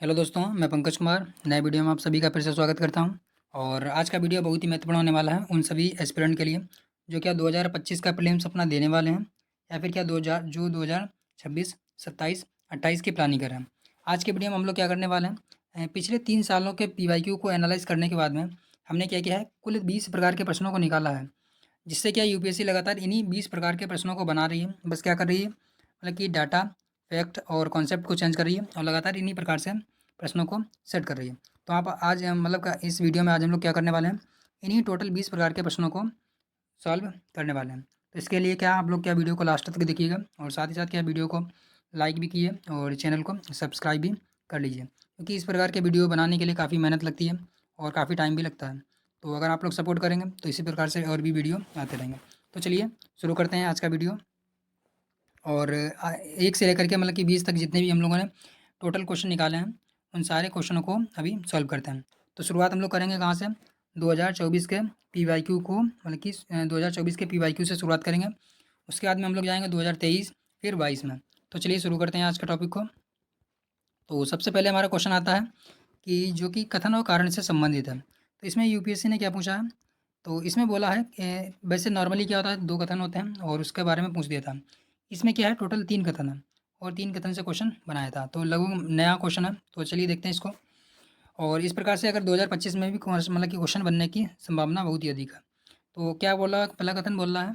Hello दोस्तों, मैं पंकज कुमार नए वीडियो में आप सभी का फिर से स्वागत करता हूं। और आज का वीडियो बहुत ही महत्वपूर्ण होने वाला है उन सभी एस्पिरेंट के लिए जो क्या 2025 का प्रीलिम्स अपना देने वाले हैं या फिर क्या 2026, 27, 28 की प्लानिंग कर रहे हैं। आज के वीडियो में हम लोग क्या करने वाले हैं, पिछले 3 सालों के पीवाईक्यू को एनालाइज करने के बाद में हमने क्या किया है, कुल 20 प्रकार के प्रश्नों को निकाला है। जिससे क्या यूपीएससी लगातार इन्हीं 20 प्रकार के प्रश्नों को बना रही है। बस क्या कर रही है, मतलब कि डाटा, फैक्ट और कॉन्सेप्ट को चेंज कर रही है और लगातार इन्हीं प्रकार से प्रश्नों को सेट कर रही है। तो आप आज मतलब का इस वीडियो में आज हम लोग क्या करने वाले हैं, इन्हीं टोटल 20 प्रकार के प्रश्नों को सॉल्व करने वाले हैं। तो इसके लिए क्या आप लोग क्या वीडियो को लास्ट तक देखिएगा और साथ ही साथ क्या वीडियो को लाइक भी कीजिए और चैनल को सब्सक्राइब भी कर लीजिए, क्योंकि इस प्रकार के वीडियो बनाने के लिए काफ़ी मेहनत लगती है और काफ़ी टाइम भी लगता है। तो अगर आप लोग सपोर्ट करेंगे तो इसी प्रकार से और भी वीडियो आते रहेंगे। तो चलिए शुरू करते हैं आज का वीडियो। और एक से लेकर के मतलब कि 20 तक जितने भी हम लोगों ने टोटल क्वेश्चन निकाले हैं उन सारे क्वेश्चनों को अभी सॉल्व करते हैं। तो शुरुआत हम लोग करेंगे कहाँ से, 2024 के पीवाईक्यू को, मतलब कि 2024 के पीवाईक्यू से शुरुआत करेंगे। उसके बाद में हम लोग जाएंगे 2023 फिर 22 में। तो चलिए शुरू करते हैं आज का टॉपिक को। तो सबसे पहले हमारा क्वेश्चन आता है कि जो कि कथन और कारण से संबंधित है। तो इसमें यूपीएससी ने क्या पूछा है, तो इसमें बोला है कि वैसे नॉर्मली क्या होता है, 2 कथन होते हैं और उसके बारे में पूछ दिया था। इसमें क्या है, टोटल 3 कथन है और 3 कथन से क्वेश्चन बनाया था। तो लगभग नया क्वेश्चन है, तो चलिए देखते हैं इसको। और इस प्रकार से अगर 2025 में भी मतलब कि क्वेश्चन बनने की संभावना बहुत ही अधिक है। तो क्या बोला, पहला कथन बोल रहा है,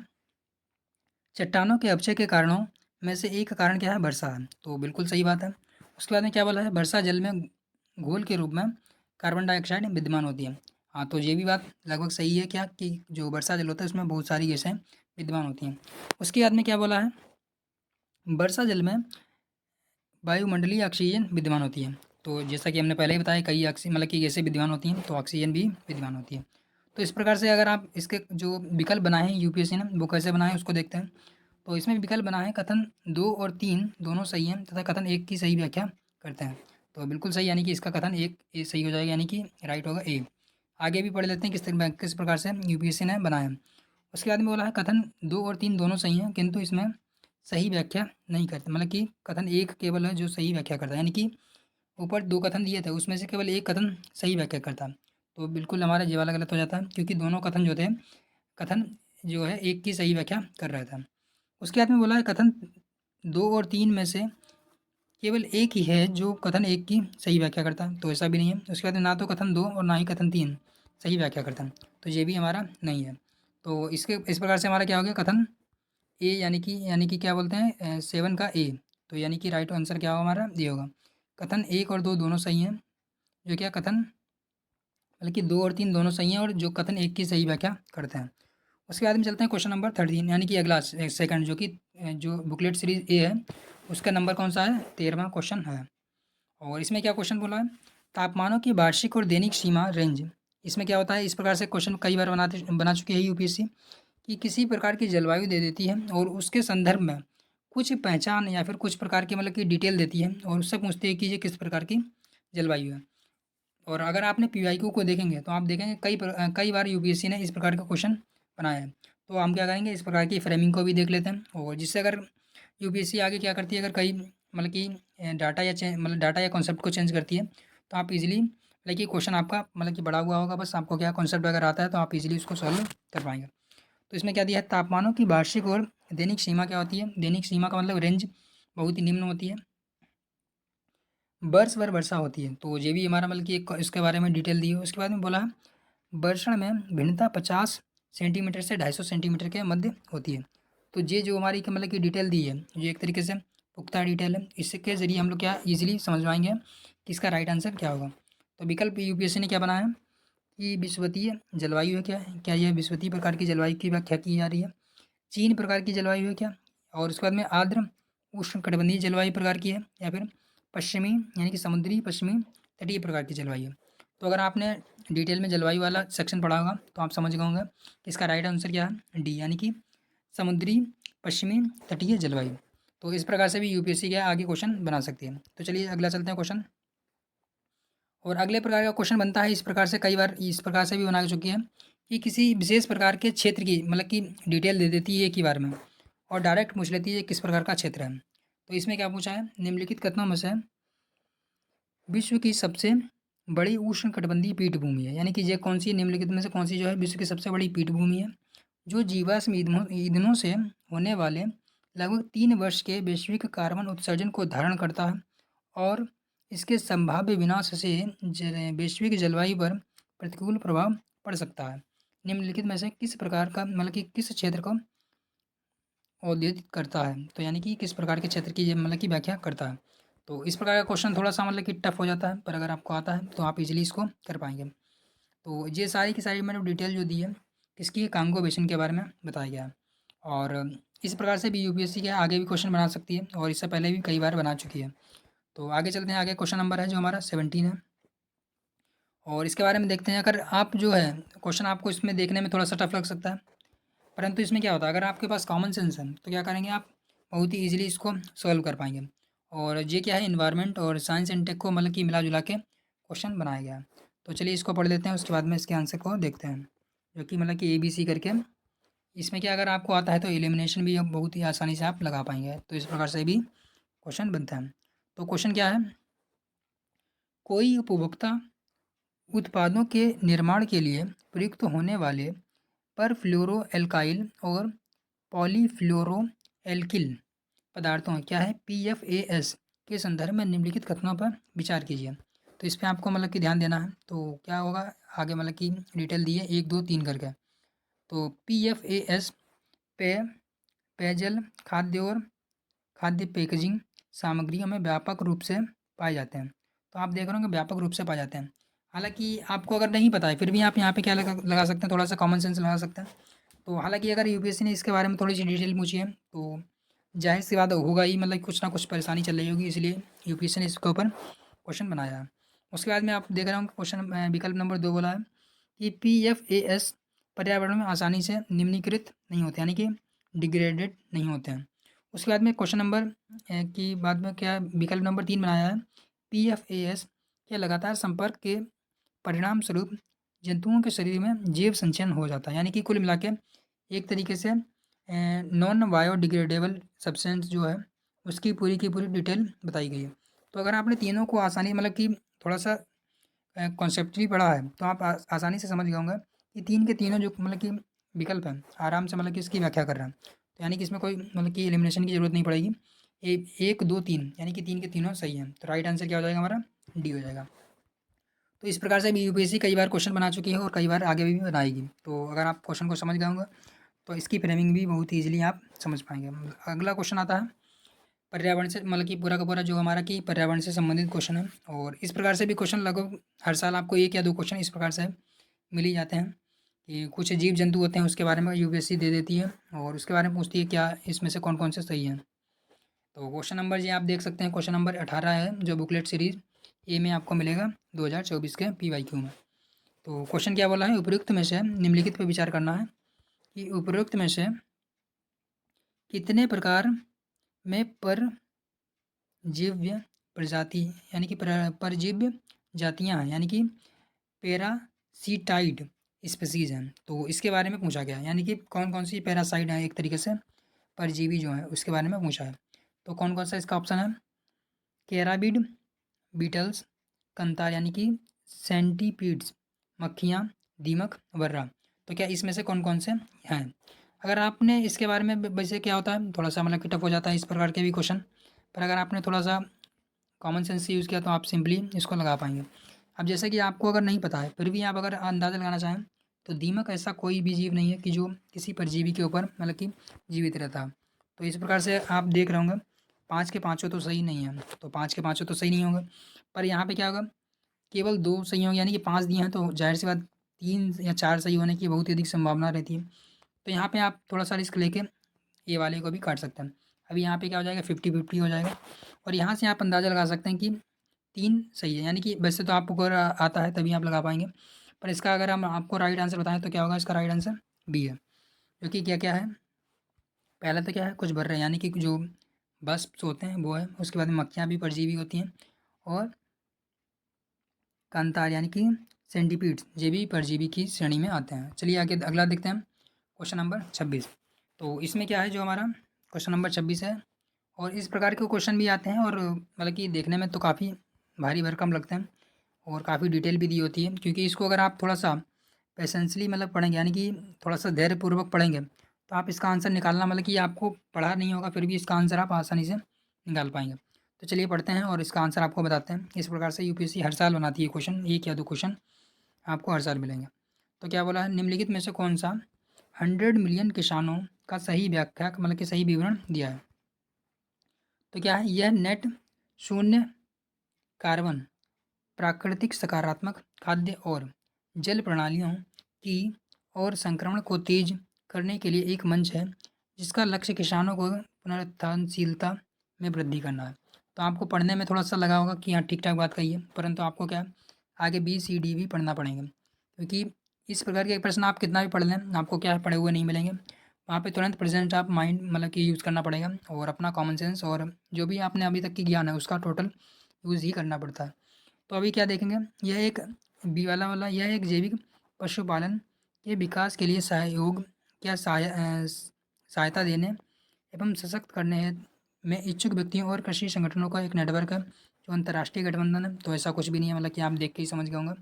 चट्टानों के अपक्षय के कारणों में से एक कारण क्या है, वर्षा है। तो बिल्कुल सही बात है। उसके बाद में क्या बोला है, वर्षा जल में घोल के रूप में कार्बन डाइऑक्साइड विद्यमान होती है। हाँ, तो ये भी बात लगभग सही है क्या, कि जो वर्षा जल होता है उसमें बहुत सारी गैसें विद्यमान होती हैं। उसके बाद में क्या बोला है, वर्षा जल में वायुमंडलीय ऑक्सीजन विद्यमान होती है। तो जैसा कि हमने पहले ही बताया, कई मतलब कि गैसें विद्यमान होती हैं, तो ऑक्सीजन भी विद्यमान होती है। तो इस प्रकार से अगर आप इसके जो विकल्प बनाए हैं यूपीएससी ने, वो कैसे बनाए हैं उसको देखते हैं। तो इसमें विकल्प बना है, कथन 2 और 3 दोनों सही हैं तथा कथन 1 की सही व्याख्या करते हैं। तो बिल्कुल सही, यानी कि इसका कथन 1 ए सही हो जाएगा, यानी कि राइट होगा ए। आगे भी पढ़ लेते हैं किस प्रकार से यूपीएससी ने बनाया है। उसके बाद में बोला है, कथन 2 और 3 दोनों सही हैं किंतु इसमें सही व्याख्या नहीं करते, मतलब कि कथन 1 केवल है जो सही व्याख्या करता है, यानी कि ऊपर 2 कथन दिए थे उसमें से केवल एक कथन सही व्याख्या करता है। तो बिल्कुल हमारा ये वाला गलत हो जाता है, क्योंकि दोनों कथन जो थे, कथन जो है एक की सही व्याख्या कर रहा था। उसके बाद में बोला है, कथन 2 और 3 में से केवल एक ही है जो कथन 1 की सही व्याख्या करता है। तो ऐसा भी नहीं है। उसके बाद में ना तो कथन 2 और ना ही कथन 3 सही व्याख्या करता है, तो ये भी हमारा नहीं है। तो इसके इस प्रकार से हमारा क्या हो गया, कथन ए, यानी कि क्या बोलते हैं, 7 का ए। तो यानी कि राइट आंसर क्या होगा हमारा, ये होगा। कथन 1 और 2 दोनों सही हैं, जो क्या कथन, मतलब कि 2 और 3 दोनों सही हैं और जो कथन 1 की सही व्याख्या करते हैं। उसके बाद में चलते हैं क्वेश्चन नंबर 13, यानी कि अगला सेकंड, जो कि जो बुकलेट सीरीज ए है उसका नंबर कौन सा है, 13वां क्वेश्चन है। और इसमें क्या क्वेश्चन बोला है, तापमानों की वार्षिक और दैनिक सीमा रेंज। इसमें क्या होता है, इस प्रकार से क्वेश्चन कई बार बना चुकी है यूपीएससी, कि किसी प्रकार की जलवायु दे देती है और उसके संदर्भ में कुछ पहचान या फिर कुछ प्रकार की मतलब कि डिटेल देती है और उससे पूछती है कि ये किस प्रकार की जलवायु है। और अगर आपने पीवाईक्यू को देखेंगे तो आप देखेंगे कई बार यूपीएससी ने इस प्रकार का क्वेश्चन बनाया है। तो हम क्या करेंगे, इस प्रकार की फ्रेमिंग को भी देख लेते हैं, और जिससे अगर यूपीएससी आगे क्या करती है, अगर कई मतलब कि डाटा या कॉन्सेप्ट को चेंज करती है, तो आप इजीली मतलब कि क्वेश्चन आपका मतलब कि बड़ा हुआ होगा, बस आपको क्या कॉन्सेप्ट अगर आता है तो आप इजीली उसको सॉल्व कर पाएंगे। तो इसमें क्या दिया है, तापमानों की वार्षिक और दैनिक सीमा क्या होती है, दैनिक सीमा का मतलब रेंज बहुत ही निम्न होती है, वर्ष भर वर्षा होती है। तो ये भी हमारा मतलब कि एक इसके बारे में डिटेल दी है। उसके बाद में बोला है, वर्षण में भिन्नता 50 सेंटीमीटर से 250 सेंटीमीटर के मध्य होती है। तो ये जो हमारी मतलब कि डिटेल दी है, ये एक तरीके से पुख्ता डिटेल है, इसके ज़रिए हम लोग क्या इजीली समझ पाएंगे कि इसका राइट आंसर क्या होगा। तो विकल्प यूपीएससी ने क्या बनाया है कि विषुवतीय जलवायु है, क्या यह विषुवतीय प्रकार की जलवायु की व्याख्या की जा रही है, 3 प्रकार की जलवायु है क्या, और उसके बाद में आर्द्र उष्णकटिबंधीय जलवायु प्रकार की है, या फिर पश्चिमी यानी कि समुद्री पश्चिमी तटीय प्रकार की जलवायु है। तो अगर आपने डिटेल में जलवायु वाला सेक्शन पढ़ा होगा तो आप समझ गए होंगे कि इसका राइट आंसर क्या है, डी, यानी कि समुद्री पश्चिमी तटीय जलवायु। तो इस प्रकार से भी यूपीएससी के आगे क्वेश्चन बना सकती है। तो चलिए अगला चलते हैं क्वेश्चन। और अगले प्रकार का क्वेश्चन बनता है इस प्रकार से, कई बार इस प्रकार से भी बना चुकी है, कि किसी विशेष प्रकार के क्षेत्र की मतलब कि डिटेल दे देती है एक ही बार में और डायरेक्ट पूछ लेती है किस प्रकार का क्षेत्र है। तो इसमें क्या पूछा है, निम्नलिखित कथनों में से विश्व की सबसे बड़ी उष्णकटिबंधीय पीठभूमि है, यानी कि ये कौन सी निम्नलिखित में से कौन सी जो है विश्व की सबसे बड़ी पीठभूमि है जो जीवाश्म ईंधनों से होने वाले लगभग 3 वर्ष के वैश्विक कार्बन उत्सर्जन को धारण करता है और इसके संभाव्य विनाश से वैश्विक जलवायु पर प्रतिकूल प्रभाव पड़ सकता है। निम्नलिखित में से किस प्रकार का मतलब कि किस क्षेत्र को औद्योगिक करता है, तो यानी कि किस प्रकार के क्षेत्र की ये मतलब की व्याख्या करता है। तो इस प्रकार का क्वेश्चन थोड़ा सा मतलब कि टफ हो जाता है, पर अगर आपको आता है तो आप इजीली इसको कर पाएंगे। तो ये सारी की सारी मैंने डिटेल जो दी है किसकी कांगो बेसिन के बारे में बताया गया है। और इस प्रकार से भी यूपीएससी के आगे भी क्वेश्चन बना सकती है और इससे पहले भी कई बार बना चुकी है। तो आगे चलते हैं, आगे क्वेश्चन नंबर है जो हमारा 17 है और इसके बारे में देखते हैं। अगर आप जो है क्वेश्चन आपको इसमें देखने में थोड़ा सा टफ लग सकता है, परंतु इसमें क्या होता है अगर आपके पास कॉमन सेंस है तो क्या करेंगे आप बहुत ही ईजिली इसको सॉल्व कर पाएंगे। और ये क्या है इन्वायरमेंट और साइंस एंड टेक को मतलब कि मिला जुला के क्वेश्चन बनाया गया है। तो चलिए इसको पढ़ लेते हैं, उसके बाद में इसके आंसर को देखते हैं जो कि मतलब कि ABC करके। इसमें क्या अगर आपको आता है तो एलिमिनेशन भी बहुत ही आसानी से आप लगा पाएंगे। तो इस प्रकार से भी क्वेश्चन बनता है। तो क्वेश्चन क्या है, कोई उपभोक्ता उत्पादों के निर्माण के लिए प्रयुक्त होने वाले परफ्लोरोएल्काइल और पॉलीफ्लोरोएल्किल पदार्थों क्या है PFAS के संदर्भ में निम्नलिखित कथनों पर विचार कीजिए। तो इस पे आपको मतलब कि ध्यान देना है। तो क्या होगा आगे मतलब कि डिटेल दी है 1 2 3 करके। तो PFAS पेय पेयजल खाद्य और खाद्य पैकेजिंग सामग्रियों में व्यापक रूप से पाए जाते हैं। तो आप देख रहे हो कि व्यापक रूप से पाए जाते हैं। हालांकि आपको अगर नहीं पता है फिर भी आप यहाँ पे क्या लगा सकते हैं, थोड़ा सा कॉमन सेंस लगा सकते हैं। तो हालांकि अगर यूपीएससी ने इसके बारे में थोड़ी सी डिटेल पूछी है तो जाहिर सी बात होगा ही, मतलब कुछ ना कुछ परेशानी चल रही होगी, इसलिए यूपीएससी ने इसके ऊपर क्वेश्चन बनाया है। उसके बाद में आप देख रहे हो क्वेश्चन विकल्प नंबर 2 बोला है कि PFAS पर्यावरण में आसानी से निम्नीकृत नहीं होते, यानी कि डिग्रेडेड नहीं होते हैं। उसके बाद में क्वेश्चन नंबर की बाद में क्या विकल्प नंबर 3 बनाया है, PFAS के लगातार संपर्क के परिणाम स्वरूप जंतुओं के शरीर में जैव संचयन हो जाता है, यानी कि कुल मिला के एक तरीके से नॉन बायोडिग्रेडेबल सब्सटेंस जो है उसकी पूरी की पूरी डिटेल बताई गई है। तो अगर आपने तीनों को आसानी मतलब कि थोड़ा सा कॉन्सेप्ट भी पढ़ा है तो आप आसानी से समझ गए होंगे कि तीन के तीनों जो मतलब कि विकल्प हैं आराम से मतलब कि इसकी व्याख्या कर रहे हैं। तो यानी कि इसमें कोई मतलब कि एलिमिनेशन की ज़रूरत नहीं पड़ेगी। 1 2 3 यानी कि तीन के तीनों सही हैं। तो राइट आंसर क्या हो जाएगा हमारा D हो जाएगा। तो इस प्रकार से भी यूपीएससी कई बार क्वेश्चन बना चुकी है और कई बार आगे भी बनाएगी। तो अगर आप क्वेश्चन को समझ गए होंगे तो इसकी फ्रेमिंग भी बहुत ईजिली आप समझ पाएंगे। अगला क्वेश्चन आता है पर्यावरण से मतलब कि पूरा का पूरा जो हमारा कि पर्यावरण से संबंधित क्वेश्चन है। और इस प्रकार से भी क्वेश्चन लगभग हर साल आपको 1 या 2 क्वेश्चन इस प्रकार से मिल ही जाते हैं कि कुछ जीव जंतु होते हैं उसके बारे में यूपीएससी दे देती है और उसके बारे में पूछती है क्या इसमें से कौन कौन से सही हैं। तो क्वेश्चन नंबर ये आप देख सकते हैं क्वेश्चन नंबर 18 है जो बुकलेट सीरीज ए में आपको मिलेगा 2024 के PYQ में। तो क्वेश्चन क्या बोला है, उपयुक्त में से निम्नलिखित पर विचार करना है कि उपयुक्त में से कितने प्रकार में परजीव्य प्रजाति यानी कि परजीव्य जातियां हैं, यानी कि पैरासीटाइड स्पीसीज हैं। तो इसके बारे में पूछा गया है, यानी कि कौन कौन सी पैरासाइड हैं एक तरीके से परजीवी जो है उसके बारे में पूछा है। तो कौन कौन सा इसका ऑप्शन है, कैराबिड, बीटल्स, कंतार यानी कि सेंटीपीड्स, मक्खियाँ, दीमक, वर्रा। तो क्या इसमें से कौन कौन से हैं। अगर आपने इसके बारे में वैसे क्या होता है थोड़ा सा मतलब कि टफ हो जाता है इस प्रकार के भी क्वेश्चन, पर अगर आपने थोड़ा सा कॉमन सेंस यूज़ किया तो आप सिंपली इसको लगा पाएंगे। अब जैसे कि आपको अगर नहीं पता है फिर भी आप अगर अंदाज़ा लगाना चाहें तो दीमक ऐसा कोई भी जीव नहीं है कि जो किसी परजीवी के ऊपर मतलब कि जीवित रहता है। तो इस प्रकार से आप देख रहे होंगे 5 के पाँचों तो सही नहीं है, तो 5 के पाँचों तो सही नहीं होंगे। पर यहाँ पे क्या होगा केवल 2 सही होंगे, यानी कि 5 दिए हैं तो ज़ाहिर सी बात 3 या 4 सही होने की बहुत ही अधिक संभावना रहती है। तो यहाँ पे आप थोड़ा सा रिस्क लेके ये वाले को भी काट सकते हैं। अभी यहाँ पे क्या हो जाएगा 50-50 हो जाएगा और यहाँ से आप अंदाज़ा लगा सकते हैं कि 3 सही है, यानी कि वैसे तो आपको अगर आता है तभी आप लगा पाएंगे, पर इसका अगर हम आपको राइट आंसर बताएं तो क्या होगा, इसका राइट आंसर B है। क्योंकि क्या क्या है, पहला तो क्या है कुछ भर रहे हैं यानी कि जो बस्प होते हैं वो है, उसके बाद में मक्खियाँ भी परजीवी होती हैं और कांतार यानी कि सेंटीपीड्स ये भी परजीवी की श्रेणी में आते हैं। चलिए आगे अगला देखते हैं क्वेश्चन नंबर 26। तो इसमें क्या है जो हमारा क्वेश्चन नंबर 26 है और इस प्रकार के क्वेश्चन भी आते हैं और मतलब कि देखने में तो काफ़ी भारी भरकम लगते हैं और काफ़ी डिटेल भी दी होती है, क्योंकि इसको अगर आप थोड़ा-सा पेशेंसली मतलब पढ़ेंगे, यानी कि थोड़ा-सा धैर्यपूर्वक पढ़ेंगे, तो आप इसका आंसर निकालना मतलब कि आपको पढ़ा नहीं होगा, फिर भी इसका आंसर आप आसानी से निकाल पाएँगे। तो चलिए पढ़ते हैं और इसका आंसर आपको बताते हैं। इस प्रकार से यूपीएससी हर साल बनाती है क्वेश्चन, 1 या 2 क्वेश्चन आपको हर साल मिलेंगे। तो क्या बोला है, निम्नलिखित में से कौन-सा 100 मिलियन किसानों का सही व्याख्या मतलब कि सही विवरण दिया है? तो क्या है, यह नेट शून्य कार्बन प्राकृतिक सकारात्मक खाद्य और जल प्रणालियों की और संक्रमण को तेज करने के लिए एक मंच है, जिसका लक्ष्य किसानों को पुनरुत्थानशीलता में वृद्धि करना है। तो आपको पढ़ने में थोड़ा सा लगा होगा कि हाँ ठीक ठाक बात कही है, परंतु आपको क्या है, आगे बी सी डी भी पढ़ना पड़ेगा, क्योंकि इस प्रकार के प्रश्न आप कितना भी पढ़ लें आपको क्या है, पढ़े हुए नहीं मिलेंगे। वहाँ पे तुरंत प्रेजेंट आप माइंड मतलब कि यूज़ करना पड़ेगा, और अपना कॉमन सेंस और जो भी आपने अभी तक की ज्ञान है उसका टोटल यूज़ ही करना पड़ता है। तो अभी क्या देखेंगे, यह एक बी वाला यह एक जैविक पशुपालन के विकास के लिए सहयोग क्या सहायता देने एवं सशक्त करने में इच्छुक व्यक्तियों और कृषि संगठनों का एक नेटवर्क है, जो अंतर्राष्ट्रीय गठबंधन है। तो ऐसा कुछ भी नहीं है, मतलब कि आप देख के ही समझ गए होंगे।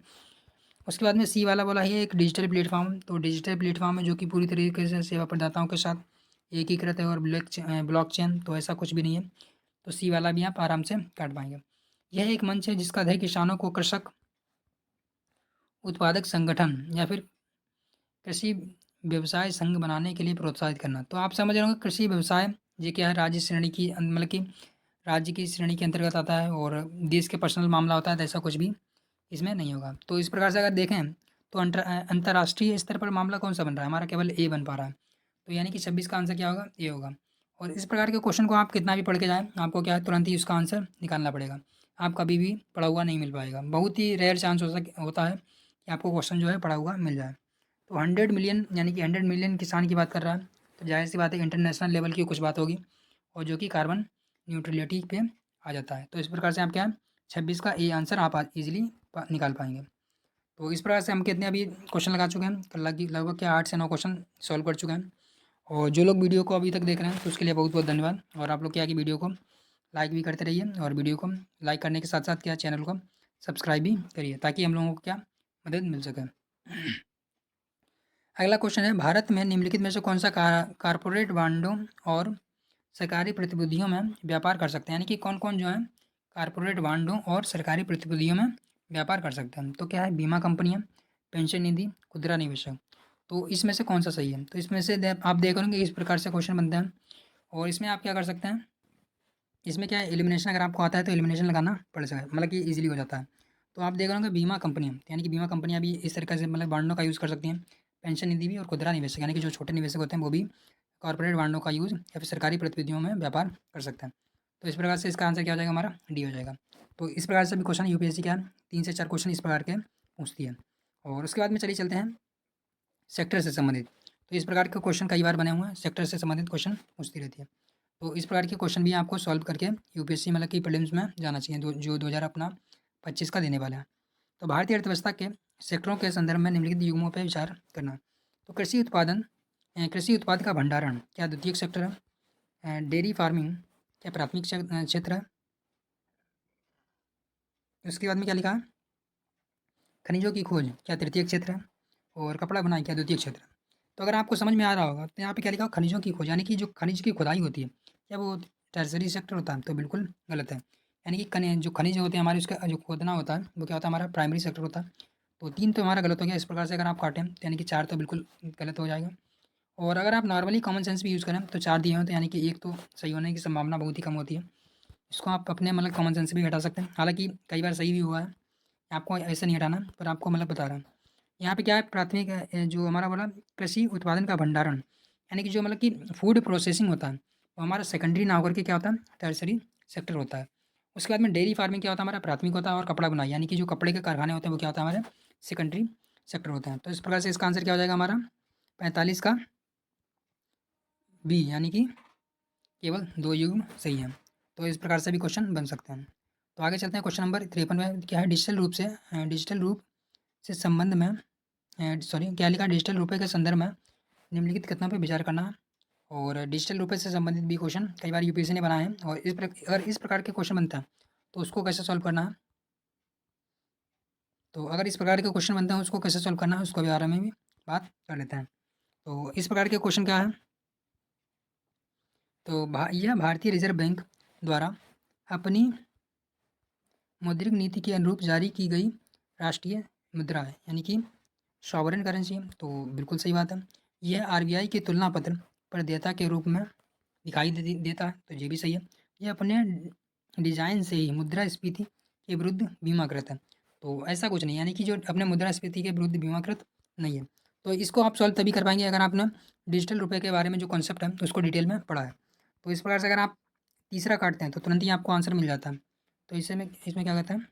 उसके बाद में सी वाला बोला है एक डिजिटल प्लेटफॉर्म। तो डिजिटल प्लेटफॉर्म है जो कि पूरी तरीके से सेवा प्रदाताओं के साथ एकीकृत है और ब्लॉकचेन। तो ऐसा कुछ भी नहीं है, तो सी वाला भी आप आराम से काट पाएंगे। यह एक मंच है जिसका ध्येय किसानों को कृषक उत्पादक संगठन या फिर कृषि व्यवसाय संघ बनाने के लिए प्रोत्साहित करना। तो आप समझ रहे होंगे कृषि व्यवसाय ये क्या है, राज्य श्रेणी की मतलब कि राज्य की श्रेणी के अंतर्गत आता है और देश के पर्सनल मामला होता है, तो ऐसा कुछ भी इसमें नहीं होगा। तो इस प्रकार से अगर देखें तो अंतर्राष्ट्रीय स्तर पर मामला कौन सा बन रहा है, हमारा केवल ए बन पा रहा है। तो यानी कि 26 का आंसर क्या होगा, ए होगा। और इस प्रकार के क्वेश्चन को आप कितना भी पढ़ के जाएँ, आपको क्या है तुरंत ही उसका आंसर निकालना पड़ेगा। आप कभी भी पढ़ा हुआ नहीं मिल पाएगा, बहुत ही रेयर चांस होता है कि आपको क्वेश्चन जो है पढ़ा हुआ मिल जाए। तो 100 मिलियन यानी कि 100 मिलियन किसान की बात कर रहा है, तो ज़ाहिर-सी बात है इंटरनेशनल लेवल की कुछ बात होगी, और जो कि कार्बन न्यूट्रलिटी पे आ जाता है। तो इस प्रकार से आप क्या है 26 का ए आंसर आप ईज़िली निकाल पाएँगे। तो इस प्रकार से हम कितने अभी क्वेश्चन लगा चुके हैं, लगभग क्या 8 से 9 क्वेश्चन सॉल्व कर चुके हैं। और जो लोग वीडियो को अभी तक देख रहे हैं तो उसके लिए बहुत-बहुत धन्यवाद। और आप लोग क्या है कि वीडियो को लाइक भी करते रहिए, और वीडियो को लाइक करने के साथ-साथ क्या चैनल को सब्सक्राइब भी करिए, ताकि हम लोगों को क्या मदद मिल सके। अगला क्वेश्चन है, भारत में निम्नलिखित में से कौन सा कारपोरेट बांडों और सरकारी प्रतिभूतियों में व्यापार कर सकते हैं, यानी कि कौन कौन जो है कारपोरेट बांडों और सरकारी प्रतिभूतियों में व्यापार कर सकते हैं। तो क्या है, बीमा कंपनियां, पेंशन निधि, खुदरा निवेशक। तो इसमें से कौन सा सही है, तो इसमें से आप देख रहे इस प्रकार से क्वेश्चन बनते हैं, और इसमें आप क्या कर सकते हैं, इसमें क्या है एलिमिनेशन अगर आपको आता है तो एलिमिनेशन लगाना पड़ सकता है, मतलब कि ईजिली हो जाता है। तो आप देख रहे होंगे बीमा कंपनियाँ, यानी कि बीमा कंपनियाँ भी इस तरीके से मतलब बांडों का यूज़ कर सकती हैं। पेंशन निधि भी, और खुदरा निवेशक यानी कि जो छोटे निवेशक होते हैं वो भी कॉर्पोरेट बांडों का यूज़ या फिर सरकारी प्रतिनिधियों में व्यापार कर सकते हैं। तो इस प्रकार से इसका आंसर क्या हो जाएगा, हमारा डी हो जाएगा। तो इस प्रकार से भी क्वेश्चन यूपीएससी क्या है 3 से 4 क्वेश्चन इस प्रकार के पूछती है। और उसके बाद में चलिए चलते हैं सेक्टर से संबंधित। तो इस प्रकार के क्वेश्चन कई बार बने हुए हैं, सेक्टर से संबंधित क्वेश्चन पूछती रहती है। तो इस प्रकार के क्वेश्चन भी आपको सॉल्व करके यूपीएससी मतलब कि प्रीलिम्स में जाना चाहिए, जो 2000 अपना 25 का देने वाला है। तो भारतीय अर्थव्यवस्था के सेक्टरों के संदर्भ में निम्नलिखित युग्मों पर विचार करना। तो कृषि उत्पादन, कृषि उत्पाद का भंडारण क्या द्वितीयक सेक्टर है, डेयरी फार्मिंग क्या प्राथमिक क्षेत्र है, उसके बाद में क्या लिखा है, खनिजों की खोज क्या तृतीय क्षेत्र है, और कपड़ा बुनाई क्या द्वितीय क्षेत्र है। तो अगर आपको समझ में आ रहा होगा तो यहाँ पे क्या लिखा हो, खनिजों की खोज, यानी कि जो खनिज की खुदाई होती है क्या वो टर्सरी सेक्टर होता है, तो बिल्कुल गलत है। यानी कि जो खनिज होते हैं हमारे उसका जो खोदना होता है वो क्या होता है, हमारा प्राइमरी सेक्टर होता है। तो 3 तो हमारा गलत हो गया। इस प्रकार से अगर आप काटें तो यानी कि 4 तो बिल्कुल गलत हो जाएगा। और अगर आप नॉर्मली कॉमन सेंस भी यूज़ करें तो 4 दिए होते हैं, यानी कि एक तो सही होने की संभावना बहुत ही कम होती है। इसको आप अपने मतलब कॉमन सेंस से भी हटा सकते हैं, हालाँकि कई बार सही भी हुआ है। आपको ऐसे नहीं हटाना, पर आपको मतलब बता रहा हूँ। यहाँ पे क्या है, प्राथमिक जो हमारा बोला कृषि उत्पादन का भंडारण, यानी कि जो मतलब कि फूड प्रोसेसिंग होता है वो हमारा सेकेंडरी ना होकर के क्या होता है, टर्सरी सेक्टर होता है। उसके बाद में डेयरी फार्मिंग क्या होता है, हमारा प्राथमिक होता है। और कपड़ा बुनाई यानी कि जो कपड़े के कारखाने होते हैं वो क्या होता है, हमारे सेकेंडरी सेक्टर होते हैं। तो इस प्रकार से इसका आंसर क्या हो जाएगा, हमारा 45 का बी, यानी कि केवल 2 युग्म सही है। तो इस प्रकार से भी क्वेश्चन बन सकते हैं। तो आगे चलते हैं, क्वेश्चन नंबर 53 में क्या है, डिजिटल रूप से संबंध में क्या लिखा, डिजिटल रुपये के संदर्भ में निम्नलिखित कथनों पर विचार करना है। और डिजिटल रुपये से संबंधित भी क्वेश्चन कई बार यूपीएससी ने बनाए हैं, और अगर इस प्रकार के क्वेश्चन बनता है तो उसको कैसे सॉल्व करना है। तो अगर इस प्रकार के क्वेश्चन बनते हैं उसको कैसे सॉल्व करना है उसको भी बारे में भी बात कर लेते हैं। तो इस प्रकार के क्वेश्चन क्या है, तो यह भारतीय रिजर्व बैंक द्वारा अपनी मौद्रिक नीति के अनुरूप जारी की गई राष्ट्रीय मुद्रा है, यानी कि सॉवरेन करेंसी है। तो बिल्कुल सही बात है। यह आरबीआई के तुलना पत्र पर देयता के रूप में दिखाई देता है, तो ये भी सही है। यह अपने डिजाइन से ही मुद्रास्फीति के विरुद्ध बीमाकृत है। तो ऐसा कुछ नहीं, यानी कि जो अपने मुद्रास्फीति के विरुद्ध बीमाकृत नहीं है। तो इसको आप सॉल्व तभी कर पाएंगे अगर आपने डिजिटल रुपये के बारे में जो कॉन्सेप्ट है उसको डिटेल में पढ़ा है। तो इस प्रकार से अगर आप तीसरा काटते हैं तो तुरंत ही आपको आंसर मिल जाता है। तो इसमें क्या कहते हैं,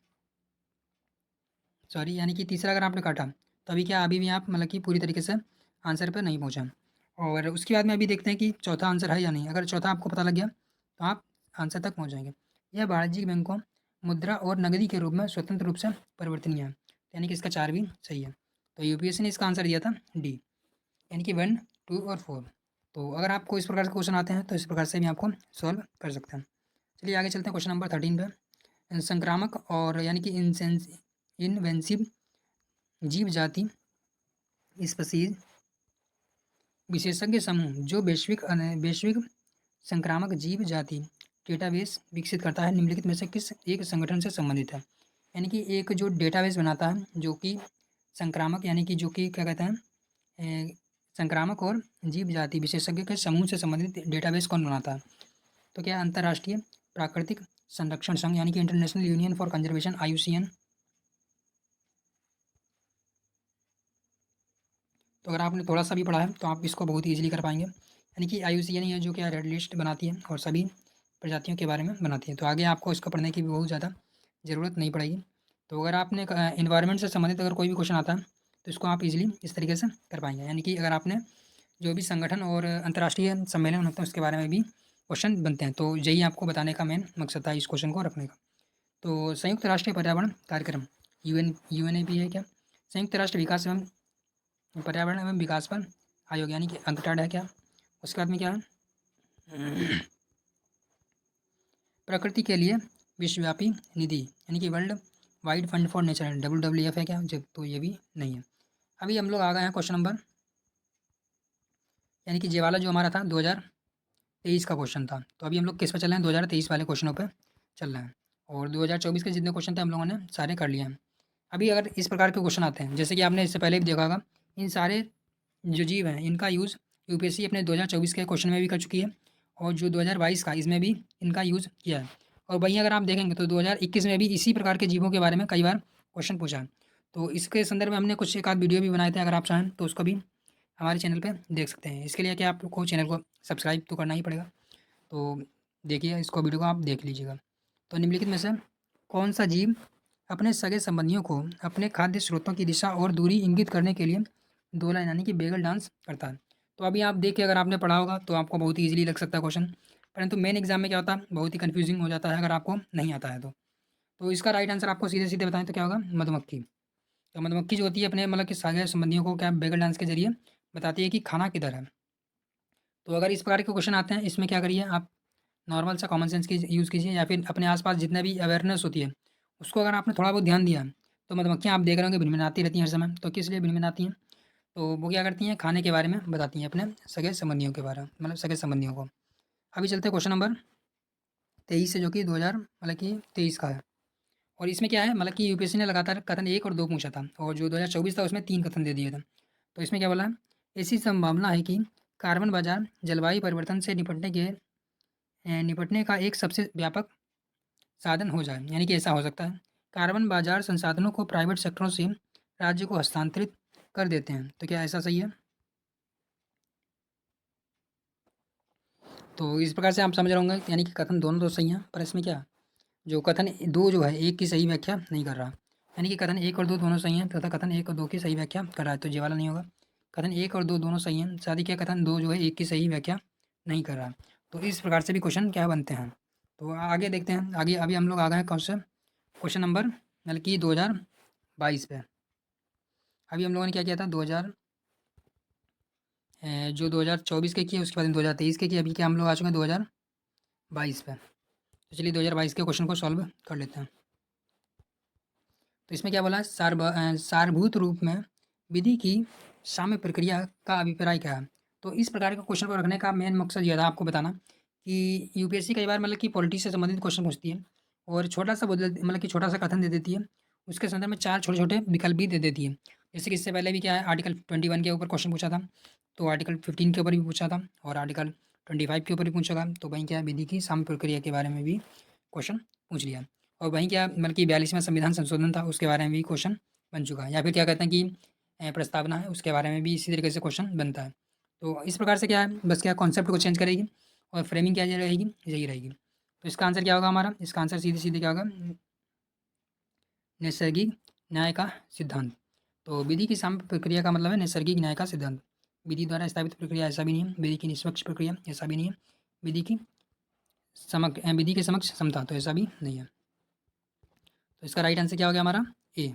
सॉरी, यानी कि तीसरा अगर आपने काटा तो अभी क्या, अभी भी आप मतलब कि पूरी तरीके से आंसर पर नहीं पहुँचा। और उसके बाद में अभी देखते हैं कि चौथा आंसर है या नहीं। अगर चौथा आपको पता लग गया तो आप आंसर तक पहुँच जाएंगे। यह वाणिज्यिक बैंकों मुद्रा और नकदी के रूप में स्वतंत्र रूप से परिवर्तनीय है, यानी कि इसका 4 भी सही है। तो यूपीएससी ने इसका आंसर दिया था डी, यानी कि 1, 2 और 4। तो अगर आपको इस प्रकार के क्वेश्चन आते हैं तो इस प्रकार से भी आपको सॉल्व कर सकते हैं। चलिए आगे चलते हैं क्वेश्चन नंबर 13 पे। संक्रामक और यानी कि इनवेंसिव जीव जाति स्पीसीज विशेषज्ञ समूह जो वैश्विक संक्रामक जीव जाति डेटाबेस विकसित करता है निम्नलिखित में से किस एक संगठन से संबंधित है। यानी कि एक जो डेटाबेस बनाता है जो कि संक्रामक, यानी कि जो कि क्या कहते हैं, संक्रामक और जीव जाति विशेषज्ञ के समूह से संबंधित डेटाबेस कौन बनाता है। तो क्या अंतर्राष्ट्रीय प्राकृतिक संरक्षण संघ, यानी कि international union for conservation, IUCN। तो अगर आपने थोड़ा सा भी पढ़ा है तो आप इसको बहुत ईजिली कर पाएंगे। यानी कि IUCN है जो कि रेड लिस्ट बनाती है और सभी प्रजातियों के बारे में बनाती है। तो आगे आपको इसको पढ़ने की भी बहुत ज़्यादा ज़रूरत नहीं पड़ेगी। तो अगर आपने इन्वायरमेंट से संबंधित अगर कोई भी क्वेश्चन आता है तो इसको आप इजीली इस तरीके से कर पाएंगे। यानी कि अगर आपने जो भी संगठन और अंतर्राष्ट्रीय सम्मेलन होते हैं उसके बारे में भी क्वेश्चन बनते हैं, तो यही आपको बताने का मेन मकसद था इस क्वेश्चन को रखने का। तो संयुक्त राष्ट्र पर्यावरण कार्यक्रम, UNEP है क्या, संयुक्त राष्ट्र विकास एवं पर्यावरण एवं विकास पर आयोग, यानी कि अंकटाड है क्या। उसके बाद में क्या है, प्रकृति के लिए विश्वव्यापी निधि, यानी कि world wide fund for nature, WWF है क्या, जब तो ये भी नहीं है। अभी हम लोग आ गए हैं क्वेश्चन नंबर, यानी कि ये वाला जो हमारा था 2023 का क्वेश्चन था। तो अभी हम लोग किस पर चल रहे हैं, 2023 वाले क्वेश्चनों पर चल रहे हैं। और 2024 के जितने क्वेश्चन थे हम लोगों ने सारे कर लिए हैं। अभी अगर इस प्रकार के क्वेश्चन आते हैं, जैसे कि आपने इससे पहले भी देखा होगा, इन सारे जो जीव हैं इनका यूज़ यूपीएससी अपने 2024 के क्वेश्चन में भी कर चुकी है और जो 2022 का इसमें भी इनका यूज़ किया है। और वहीं अगर आप देखेंगे तो 2021 में भी इसी प्रकार के जीवों के बारे में कई बार क्वेश्चन पूछा है। तो इसके संदर्भ में हमने कुछ एक आध वीडियो भी बनाए थे, अगर आप चाहें तो उसको भी हमारे चैनल पे देख सकते हैं। इसके लिए कि आपको चैनल को सब्सक्राइब तो करना ही पड़ेगा। तो देखिए इसको, वीडियो को आप देख लीजिएगा। तो निम्नलिखित में से कौन सा जीव अपने सगे संबंधियों को अपने खाद्य स्रोतों की दिशा और दूरी इंगित करने के लिए दोलन, यानी कि बेगल डांस करता है। तो अभी आप देखिए, अगर आपने पढ़ा होगा तो आपको बहुत ही ईजिली लग सकता है क्वेश्चन, परंतु मेन एग्जाम में क्या होता है, बहुत ही कन्फ्यूजिंग हो जाता है अगर आपको नहीं आता है तो इसका राइट आंसर आपको सीधे सीधे बताएं तो क्या होगा, मधुमक्खी। तो मधुमक्खी जो होती है अपने मतलब कि सागे संबंधियों को क्या बेगल डांस के जरिए बताती है कि खाना किधर है। तो अगर इस प्रकार के क्वेश्चन आते हैं इसमें क्या करिए, आप नॉर्मल सा कॉमन सेंस की यूज़ कीजिए या फिर अपने आसपास जितने भी अवेयरनेस होती है उसको अगर आपने थोड़ा बहुत ध्यान दिया, तो मधुमक्खियाँ आप देख रहे होंगे भिनभिनाती रहती हैं हर समय। तो किस लिए भिनभिनाती हैं, तो वो क्या करती हैं, खाने के बारे में बताती हैं अपने सगे संबंधियों के बारे में, मतलब सगे संबंधियों को। अभी चलते हैं क्वेश्चन नंबर 23 से, जो कि 2000 मतलब कि 23 का है। और इसमें क्या है, मतलब कि यूपीएससी ने लगातार कथन 1 और 2 पूछा था और जो 2024 था उसमें 3 कथन दे दिए थे। तो इसमें क्या बोला है, ऐसी संभावना है कि कार्बन बाजार जलवायु परिवर्तन से निपटने का एक सबसे व्यापक साधन हो जाए, यानी कि ऐसा हो सकता है कार्बन बाजार संसाधनों को प्राइवेट सेक्टरों से राज्य को हस्तांतरित कर देते हैं। तो क्या ऐसा सही है। तो इस प्रकार से आप समझ रहे होंगे, यानी कि कथन दोनों तो सही हैं, पर इसमें क्या, जो कथन 2 जो है एक की सही व्याख्या नहीं कर रहा, यानी कि कथन 1 और 2 दोनों सही हैं तथा कथन 1 और 2 की सही व्याख्या कर रहा है, तो ये वाला नहीं होगा। कथन 1 और 2 दोनों सही हैं, साथ ही क्या कथन 2 जो है एक की सही व्याख्या नहीं कर रहा। तो इस प्रकार से भी क्वेश्चन क्या बनते हैं। तो आगे देखते हैं, आगे अभी हम लोग आ गए हैं क्वेश्चन नंबर मतलब कि 2022 पे। अभी हम लोगों ने क्या किया था, जो 2024 के किए उसके बाद 2023 के किए, अभी क्या हम लोग आ चुके हैं 2022 पे। तो चलिए 2022 के क्वेश्चन को सॉल्व कर लेते हैं। तो इसमें क्या बोला है, सारभूत रूप में विधि की साम्य प्रक्रिया का अभिप्राय क्या है। तो इस प्रकार के क्वेश्चन को रखने का मेन मकसद यह था आपको बताना कि यूपीएससी कई बार मतलब कि पॉलिटिक्स से संबंधित क्वेश्चन पूछती है और छोटा सा बदल मतलब कि छोटा सा कथन दे देती है, उसके संदर्भ में 4 छोटे-छोटे विकल्प भी दे देती है। जैसे कि इससे पहले भी क्या है, आर्टिकल 21 के ऊपर क्वेश्चन पूछा था, तो आर्टिकल 15 के ऊपर भी पूछा था और आर्टिकल 25 के ऊपर भी पूछा था। तो वहीं क्या है, विधि की साम्य प्रक्रिया के बारे में भी क्वेश्चन पूछ लिया और वहीं क्या मतलब कि 42वां संविधान संशोधन था, उसके बारे में भी क्वेश्चन बन चुका है। या फिर क्या कहते हैं कि प्रस्तावना है, उसके बारे में भी इसी तरीके से क्वेश्चन बनता है। तो इस प्रकार से क्या है, बस क्या कॉन्सेप्ट को चेंज करेगी और फ्रेमिंग क्या ये रहेगी, यही रहेगी। तो इसका आंसर क्या होगा हमारा, इसका आंसर सीधे-सीधे क्या होगा, नैसर्गिक न्याय का सिद्धांत। तो विधि की साम्य प्रक्रिया का मतलब है नैसर्गिक न्याय का सिद्धांत। विधि द्वारा स्थापित प्रक्रिया ऐसा भी नहीं है, विधि की निष्पक्ष प्रक्रिया ऐसा भी नहीं है, विधि की विधि के समक्ष समता तो ऐसा भी नहीं है। तो इसका राइट आंसर क्या हो गया हमारा, ए।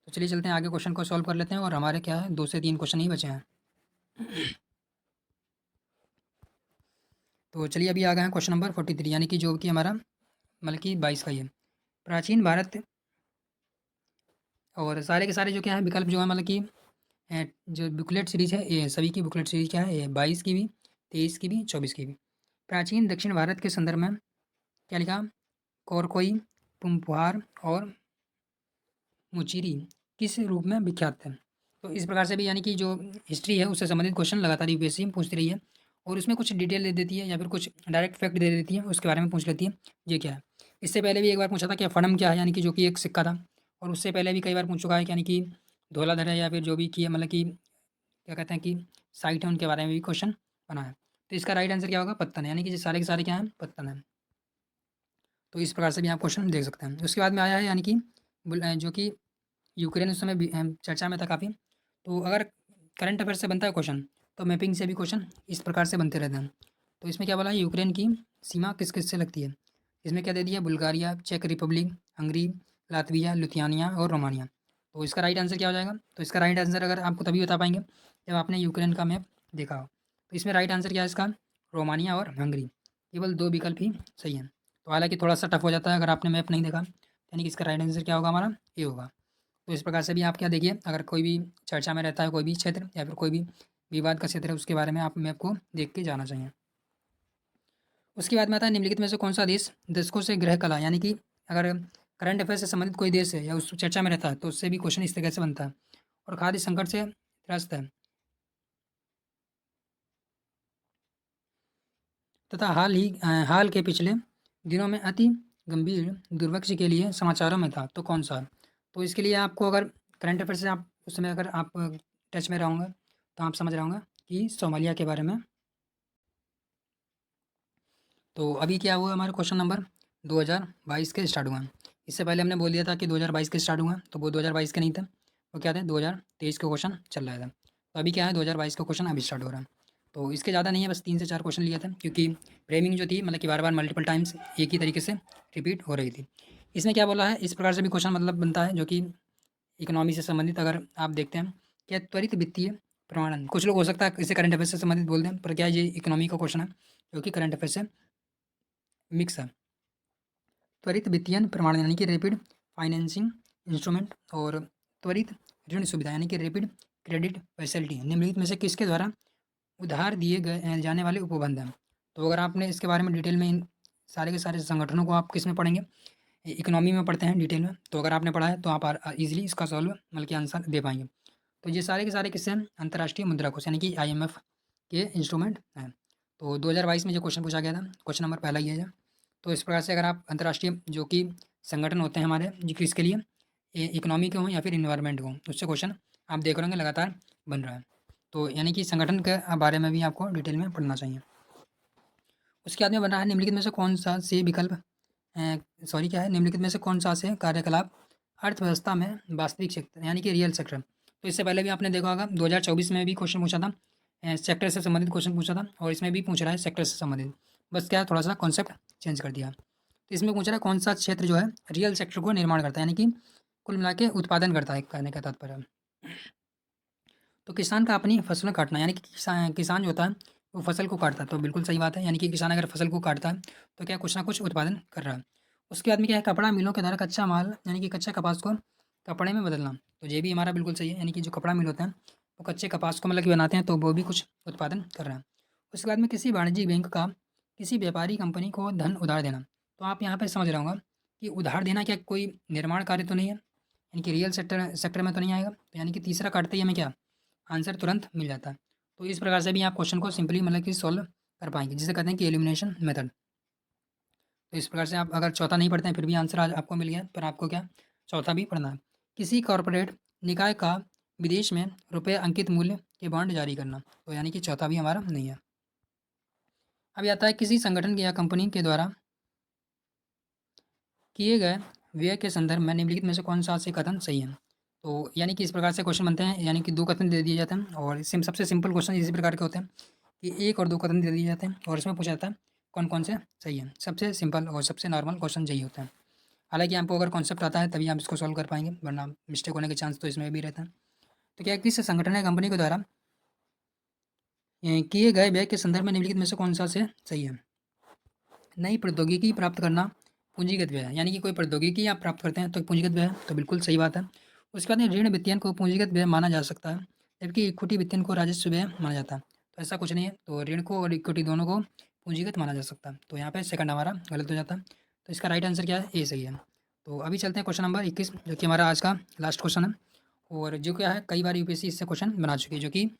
तो चलिए चलते हैं आगे, क्वेश्चन को सॉल्व कर लेते हैं और हमारे क्या है 2 से 3 क्वेश्चन ही बचे हैं। तो चलिए अभी आ गए हैं क्वेश्चन नंबर 43 यानी कि जो कि हमारा मतलब कि 22 का ही है। प्राचीन भारत और सारे के सारे जो क्या है विकल्प जो है मतलब कि जो बुकलेट सीरीज है ये सभी की बुकलेट सीरीज क्या है, ये 22 की भी, 23 की भी, 24 की भी। प्राचीन दक्षिण भारत के संदर्भ में क्या लिखा, कोरकोई, पुम्पुहार और मुचिरी किस रूप में विख्यात है। तो इस प्रकार से भी यानी कि जो हिस्ट्री है उससे संबंधित क्वेश्चन लगातार यूपीएससी में पूछती रही है और उसमें कुछ डिटेल दे देती है या फिर कुछ डायरेक्ट फैक्ट दे देती है, उसके बारे में पूछ लेती है ये क्या है। इससे पहले भी एक बार पूछा था कि फणम क्या है, यानी कि जो कि एक सिक्का था, और उससे पहले भी कई बार पूछ चुका है कि यानी कि धौलाधर है या फिर जो भी की है मतलब कि क्या कहते हैं कि साइट है, उनके बारे में भी क्वेश्चन बना है। तो इसका राइट आंसर क्या होगा, पत्तन है, यानी कि ये सारे के सारे क्या हैं, पत्तन है। तो इस प्रकार से भी आप क्वेश्चन देख सकते हैं। उसके बाद में आया है यानी कि जो कि यूक्रेन उस समय भी चर्चा में था काफ़ी। तो अगर करंट अफेयर से बनता है क्वेश्चन, तो मैपिंग से भी क्वेश्चन इस प्रकार से बनते रहते हैं। तो इसमें क्या बोला है, यूक्रेन की सीमा किस किस से लगती है। इसमें क्या दे दिया, बुल्गारिया, चेक रिपब्लिक, हंगरी, लातविया, लिथुआनिया और रोमानिया। तो इसका राइट आंसर क्या हो जाएगा, तो इसका राइट आंसर अगर आपको तभी बता पाएंगे जब आपने यूक्रेन का मैप देखा हो। तो इसमें राइट आंसर क्या है इसका, रोमानिया और हंगरी, केवल 2 विकल्प ही सही हैं। तो हालांकि थोड़ा सा टफ हो जाता है अगर आपने मैप नहीं देखा, यानी कि इसका राइट आंसर क्या होगा हमारा, ए होगा। तो इस प्रकार से भी आप क्या देखिए, अगर कोई भी चर्चा में रहता है कोई भी क्षेत्र या फिर कोई भी विवाद का क्षेत्र है, उसके बारे में आप मैप को देख के जाना चाहिए। उसके बाद में आता है निम्नलिखित में से कौन सा देश दशकों से गृह कला, यानी कि अगर करंट अफेयर से संबंधित कोई देश है या उस चर्चा में रहता है तो उससे भी क्वेश्चन इस तरह से बनता है, और खाद्य संकट से त्रस्त है तथा हाल के पिछले दिनों में अति गंभीर दुर्भिक्ष के लिए समाचारों में था, तो कौन सा। तो इसके लिए आपको अगर करंट अफेयर से आप उस समय अगर आप टच में रहोगे तो आप समझ रहे होंगे कि सोमालिया के बारे में। तो अभी क्या हुआ, हमारे क्वेश्चन नंबर 2022 के स्टार्ट हुआ है। इससे पहले हमने बोल दिया था कि 2022 के स्टार्ट हुआ, तो वो 2022 के नहीं थे, वो क्या थे, 2023 के क्वेश्चन चल रहा था। तो अभी क्या है, 2022 का क्वेश्चन अभी स्टार्ट हो रहा है। तो इसके ज़्यादा नहीं है, बस 3 से 4 क्वेश्चन लिए थे, क्योंकि फ्रेमिंग जो थी मतलब कि बार बार मल्टीपल टाइम्स एक ही तरीके से रिपीट हो रही थी। इसमें क्या बोला है, इस प्रकार से भी क्वेश्चन मतलब बनता है जो कि इकोनॉमी से संबंधित अगर आप देखते हैं, क्या त्वरित वित्तीय प्रमाणन, कुछ लोग हो सकता है इसे करंट अफेयर से संबंधित बोल दें, पर क्या ये इकोनॉमी का क्वेश्चन है जो कि करंट अफेयर से मिक्स है। त्वरित वित्तीयन प्रमाणन यानी कि रैपिड फाइनेंसिंग इंस्ट्रूमेंट और त्वरित ऋण सुविधा यानी कि रैपिड क्रेडिट फैसिलिटी निम्नलिखित में से किसके द्वारा उधार दिए गए जाने वाले उपबंध हैं। तो अगर आपने इसके बारे में डिटेल में इन सारे के सारे संगठनों को आप किस में पढ़ेंगे, इकोनॉमी में पढ़ते हैं डिटेल में, तो अगर आपने पढ़ा है तो आप ईजिली इसका सॉल्व मतलब कि आंसर दे पाएंगे। तो ये सारे के सारे किससे हैं, अंतर्राष्ट्रीय मुद्रा कोष यानी कि IMF के इंस्ट्रूमेंट हैं। तो 2022 में जो क्वेश्चन पूछा गया था, क्वेश्चन नंबर पहला ये है। तो इस प्रकार से अगर आप अंतर्राष्ट्रीय जो कि संगठन होते हैं हमारे जो किसके लिए, इकोनॉमी के हों या फिर इन्वायरमेंट को, उससे क्वेश्चन आप देख रहे होंगे लगातार बन रहा है। तो यानी कि संगठन के बारे में भी आपको डिटेल में पढ़ना चाहिए। उसके बाद में बन रहा है निम्नलिखित में से कौन सा से विकल्प सॉरी क्या है, निम्नलिखित में से कौन सा से कार्यकलाप अर्थव्यवस्था में वास्तविक सेक्टर यानी कि रियल सेक्टर। तो इससे पहले भी आपने देखा होगा 2024 में भी क्वेश्चन पूछा था, सेक्टर से संबंधित क्वेश्चन पूछा था, और इसमें भी पूछ रहा है सेक्टर से संबंधित, बस क्या थोड़ा सा कॉन्सेप्ट चेंज कर दिया। तो इसमें पूछ रहा है कौन सा क्षेत्र जो है रियल सेक्टर को निर्माण करता है, यानी कि कुल मिला के उत्पादन करता है, कहने का तात्पर्य। तो किसान का अपनी फसलें काटना यानी कि किसान जो होता है वो फसल को काटता है, तो बिल्कुल सही बात है, यानी कि किसान अगर फसल को काटता है तो क्या कुछ ना कुछ उत्पादन कर रहा है। उसके बाद में क्या है, कपड़ा मिलों के द्वारा कच्चा माल यानी कि कच्चा कपास को कपड़े में बदलना। तो ये भी हमारा बिल्कुल सही है, यानी कि जो कपड़ा मिल होता है वो कच्चे कपास को मतलब कि बनाते हैं, तो वो भी कुछ उत्पादन कर रहा है। उसके बाद में किसी वाणिज्यिक बैंक का किसी व्यापारी कंपनी को धन उधार देना। तो आप यहाँ पे समझ रहे होंगे कि उधार देना क्या कोई निर्माण कार्य तो नहीं है, यानी कि रियल सेक्टर सेक्टर में तो नहीं आएगा। तो यानी कि तीसरा काटते ही हमें क्या आंसर तुरंत मिल जाता है। तो इस प्रकार से भी आप क्वेश्चन को सिंपली मतलब कि सॉल्व कर पाएंगे, जिसे कहते हैं कि एलिमिनेशन मेथड। तो इस प्रकार से आप अगर चौथा नहीं पढ़ते हैं फिर भी आंसर आज आपको मिल गया, पर आपको क्या चौथा भी पढ़ना है। किसी कॉरपोरेट निकाय का विदेश में रुपये अंकित मूल्य के बॉन्ड जारी करना। तो यानी कि चौथा भी हमारा नहीं है। अभी आता है किसी संगठन या कंपनी के द्वारा किए गए व्यय के संदर्भ में निम्नलिखित में से कौन सा से कथन सही है। तो यानी कि इस प्रकार से क्वेश्चन बनते हैं, यानी कि दो कथन दे दिए जाते हैं और सबसे सिंपल क्वेश्चन इसी प्रकार के होते हैं कि एक और दो कथन दे दिए जाते हैं और इसमें पूछा जाता है कौन कौन से सही है। सबसे सिंपल और सबसे नॉर्मल क्वेश्चन यही होता है। हालांकि आपको अगर कॉन्सेप्ट आता है तभी आप इसको सॉल्व कर पाएंगे, वरना मिस्टेक होने के चांस तो इसमें भी रहता है। तो क्या किस संगठन या कंपनी के द्वारा किए गए व्यय के संदर्भ में निम्नलिखित में से कौन सा से सही है। नई प्रौद्योगिकी प्राप्त करना पूंजीगत व्यय है, यानी कि कोई प्रौद्योगिकी आप प्राप्त करते हैं तो पूंजीगत व्यय है, तो बिल्कुल सही बात है। उसके बाद में ऋण वित्तीयन को पूंजीगत व्यय माना जा सकता है, जबकि इक्विटी वित्तीयन को राजस्व व्यय माना जाता है। तो ऐसा कुछ नहीं है, तो ऋण को और इक्विटी दोनों को पूंजीगत माना जा सकता है। तो यहाँ पे सेकंड हमारा गलत हो जाता है। तो इसका राइट आंसर क्या है, ए सही है। तो अभी चलते हैं क्वेश्चन नंबर 21, जो कि हमारा आज का लास्ट क्वेश्चन है और जो क्या है कई बार यूपीएससी इससे क्वेश्चन बना चुकी है, जो कि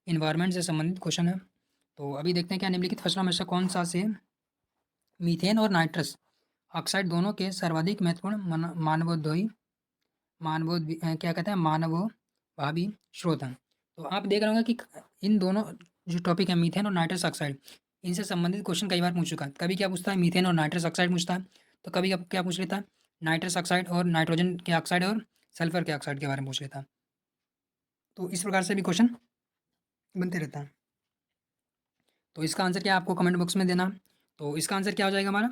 इन्वायरमेंट से संबंधित क्वेश्चन है। तो अभी देखते हैं क्या निम्नलिखित फसलों में से कौन सा से मीथेन और नाइट्रस ऑक्साइड दोनों के सर्वाधिक महत्वपूर्ण मानवोद्योगी क्या कहते हैं मानवभावी स्रोत हैं। तो आप देख रहे होंगे कि इन दोनों जो टॉपिक है मीथेन और नाइट्रस ऑक्साइड, इनसे संबंधित क्वेश्चन कई बार पूछ चुका है। कभी क्या पूछता है मीथेन और नाइट्रस ऑक्साइड पूछता है, तो कभी क्या पूछ लेता है नाइट्रस ऑक्साइड और नाइट्रोजन के ऑक्साइड और सल्फर के ऑक्साइड के बारे में पूछ लेता है। तो इस प्रकार से भी क्वेश्चन बनते रहता है। तो इसका आंसर क्या आपको कमेंट बॉक्स में देना। तो इसका आंसर क्या हो जाएगा हमारा,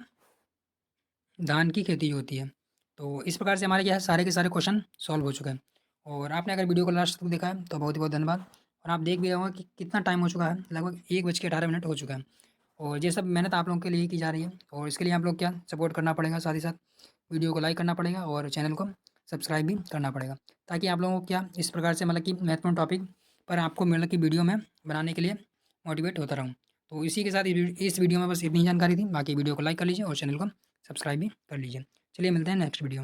धान की खेती जो होती है। तो इस प्रकार से हमारे क्या है सारे के सारे क्वेश्चन सॉल्व हो चुके हैं। और आपने अगर वीडियो को लास्ट तक देखा है तो बहुत ही बहुत धन्यवाद। और आप देख भी रहे होंगे कि कितना टाइम हो चुका है, लगभग 1:18 हो चुका है। और ये सब मेहनत आप लोगों के लिए ही की जा रही है, और इसके लिए आप लोग क्या सपोर्ट करना पड़ेगा, साथ ही साथ वीडियो को लाइक करना पड़ेगा और चैनल को सब्सक्राइब भी करना पड़ेगा, ताकि आप लोगों को क्या इस प्रकार से मतलब कि महत्वपूर्ण टॉपिक पर आपको मतलब कि वीडियो में बनाने के लिए मोटिवेट होता रहूँ। तो इसी के साथ इस वीडियो में बस इतनी ही जानकारी थी। बाकी वीडियो को लाइक कर लीजिए और चैनल को सब्सक्राइब भी कर लीजिए। चलिए मिलते हैं नेक्स्ट वीडियो में।